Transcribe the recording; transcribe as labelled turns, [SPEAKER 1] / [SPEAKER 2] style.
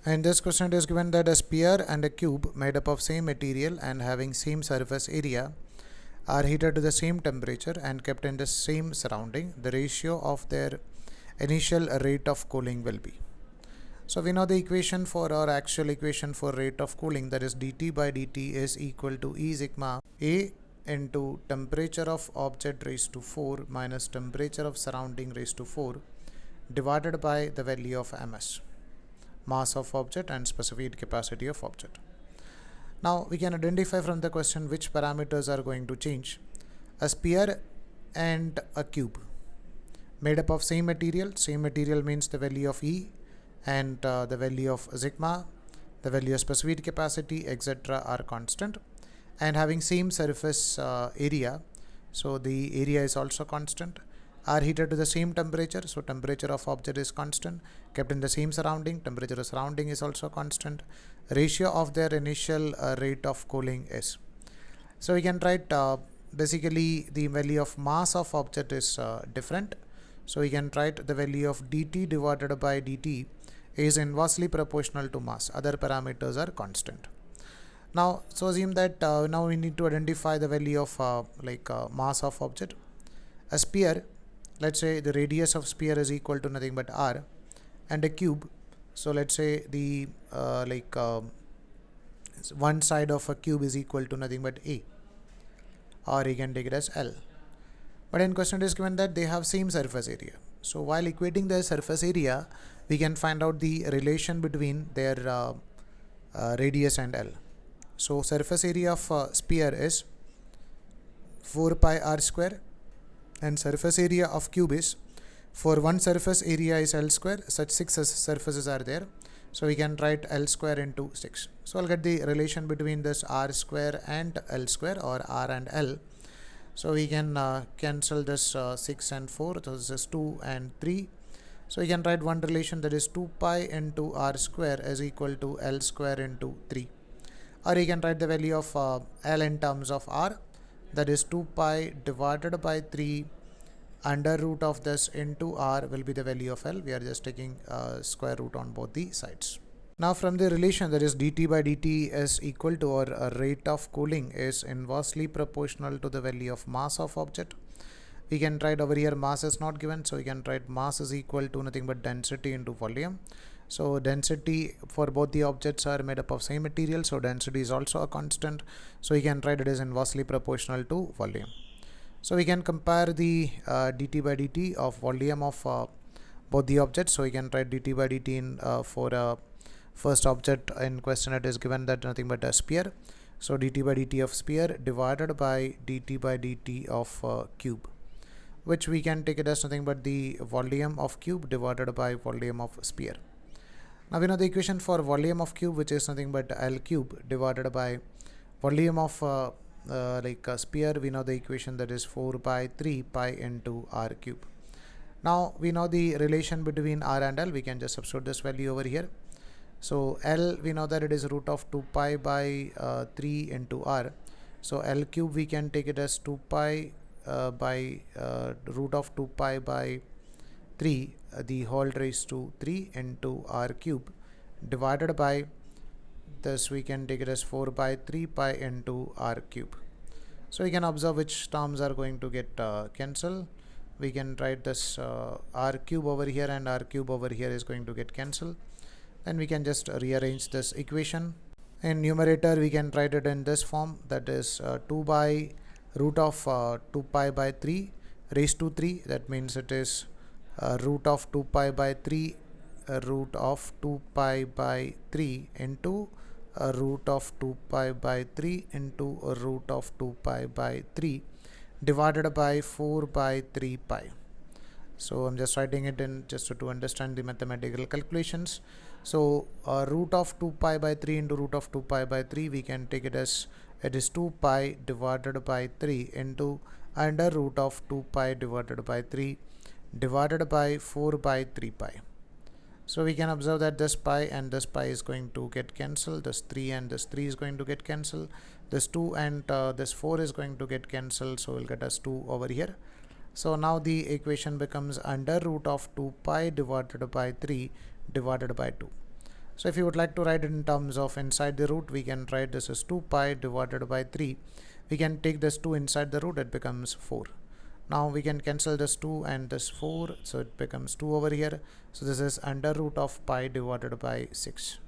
[SPEAKER 1] In this question, it is given that a sphere and a cube made up of same material and having same surface area are heated to the same temperature and kept in the same surrounding. The ratio of their initial rate of cooling will be. So we know the equation for our actual equation for rate of cooling, that is dt by dt is equal to E sigma A into temperature of object raised to 4 minus temperature of surrounding raised to 4 divided by the value of ms, mass of object and specified capacity of object. Now we can identify from the question which parameters are going to change. A sphere and a cube made up of same material means the value of E and the value of sigma, the value of specified capacity, etc. are constant, and having same surface area, so the area is also constant, are heated to the same temperature, so temperature of object is constant, kept in the same surrounding, temperature of surrounding is also constant, ratio of their initial rate of cooling is. So we can write basically the value of mass of object is different, so we can write the value of dt divided by dt is inversely proportional to mass, other parameters are constant. Now so assume that now we need to identify the value of mass of object. A sphere, let's say the radius of sphere is equal to nothing but r, and a cube, so let's say the one side of a cube is equal to nothing but a, or you can take it as L. But in question it is given that they have same surface area. So while equating the surface area, we can find out the relation between their radius and L. So surface area of sphere is 4 pi r square, and surface area of cube is, for one surface area is L square, such 6 surfaces are there, so we can write L square into 6. So I'll get the relation between this r square and L square, or r and L. So we can cancel this 6 and 4, so this is 2 and 3. So we can write one relation, that is 2 pi into r square is equal to L square into 3. Or you can write the value of L in terms of r, that is 2 pi divided by 3 under root of this into r will be the value of L. We are just taking square root on both the sides. Now from the relation, that is dt by dt is equal to, or a rate of cooling is inversely proportional to the value of mass of object. We can write over here mass is not given, so we can write mass is equal to nothing but density into volume. So density for both the objects are made up of same material, so density is also a constant, so we can write it is inversely proportional to volume. So we can compare the dt by dt of volume of both the objects. So we can write dt by dt in for first object in question, it is given that nothing but a sphere, so dt by dt of sphere divided by dt by dt of cube, which we can take it as nothing but the volume of cube divided by volume of sphere. Now we know the equation for volume of cube, which is nothing but L cube divided by volume of a sphere. We know the equation, that is 4 by 3 pi into r cube. Now we know the relation between r and L, we can just substitute this value over here. So L, we know that it is root of 2 pi by 3 into r, so L cube we can take it as 2 pi by root of 2 pi by 3 the whole raised to 3 into r cube divided by this, we can take it as 4 by 3 pi into r cube. So we can observe which terms are going to get cancelled. We can write this r cube over here and r cube over here is going to get cancelled. Then we can just rearrange this equation. In numerator we can write it in this form, that is 2 by root of 2 pi by 3 raised to 3, that means it is root of 2 pi by 3 root of 2 pi by 3 into root of 2 pi by 3 into root of 2 pi by 3 divided by 4 by 3 pi. So I'm just writing it in just to understand the mathematical calculations. So root of 2 pi by 3 into root of 2 pi by 3, we can take it as it is 2 pi divided by 3 into under root of 2 pi divided by 3 divided by 4 by 3 pi. So we can observe that this pi and this pi is going to get cancelled, this 3 and this 3 is going to get cancelled, this 2 and this 4 is going to get cancelled, so we'll get us 2 over here. So now the equation becomes under root of 2 pi divided by 3 divided by 2. So if you would like to write it in terms of inside the root, we can write this as 2 pi divided by 3. We can take this 2 inside the root, it becomes 4. Now we can cancel this 2 and this 4, so it becomes 2 over here. So this is under root of pi divided by 6.